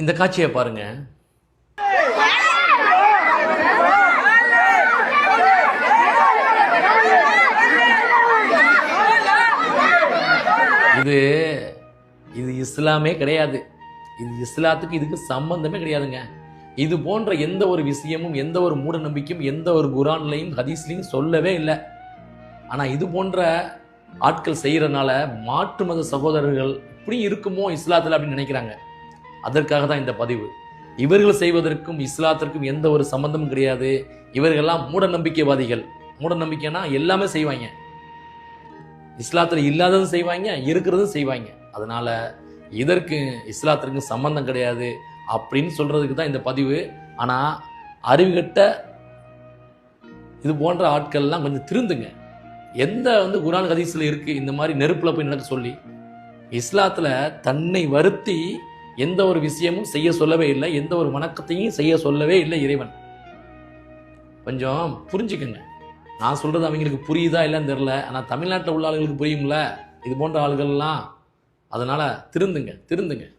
இந்த காட்சியை பாருங்க. இது இது இஸ்லாமே கிடையாது. இது இஸ்லாத்துக்கு இதுக்கு சம்பந்தமே கிடையாதுங்க. இது போன்ற எந்த ஒரு விஷயமும், எந்த ஒரு மூட நம்பிக்கையும், எந்த ஒரு குரான்லையும் ஹதீஸ்லையும் சொல்லவே இல்லை. ஆனா இது போன்ற ஆட்கள் செய்யறதுனால மாற்று மத சகோதரர்கள் இப்படி இருக்குமோ இஸ்லாத்துல அப்படின்னு நினைக்கிறாங்க. அதற்காக தான் இந்த பதிவு. இவர்கள் செய்வதற்கும் இஸ்லாத்திற்கும் எந்த ஒரு சம்பந்தமும் கிடையாது. இவர்கள்லாம் மூட நம்பிக்கைவாதிகள். மூட நம்பிக்கைனா எல்லாமே செய்வாங்க. இஸ்லாத்துல இல்லாததும் செய்வாங்க, இருக்கிறதும் செய்வாங்க. அதனால இதற்கு இஸ்லாத்திற்கு சம்பந்தம் கிடையாது அப்படின்னு சொல்றதுக்கு தான் இந்த பதிவு. ஆனா அறிவுகட்ட இது போன்ற ஆட்கள்லாம் கொஞ்சம் திருந்துங்க. எந்த குரான் ஹதீஸ்ல இருக்கு இந்த மாதிரி நெருப்புல போய் நடக்க சொல்லி? இஸ்லாத்துல தன்னை வருத்தி எந்த ஒரு விஷயமும் செய்ய சொல்லவே இல்லை, எந்த ஒரு வணக்கத்தையும் செய்ய சொல்லவே இல்லை இறைவன். கொஞ்சம் புரிஞ்சுக்கங்க. நான் சொல்றது அவங்களுக்கு புரியுதா இல்லைன்னு தெரியல. ஆனா தமிழ்நாட்டில் உள்ள ஆளுங்களுக்கு புரியும்ல இது போன்ற ஆளுகள்லாம். அதனால திருந்துங்க.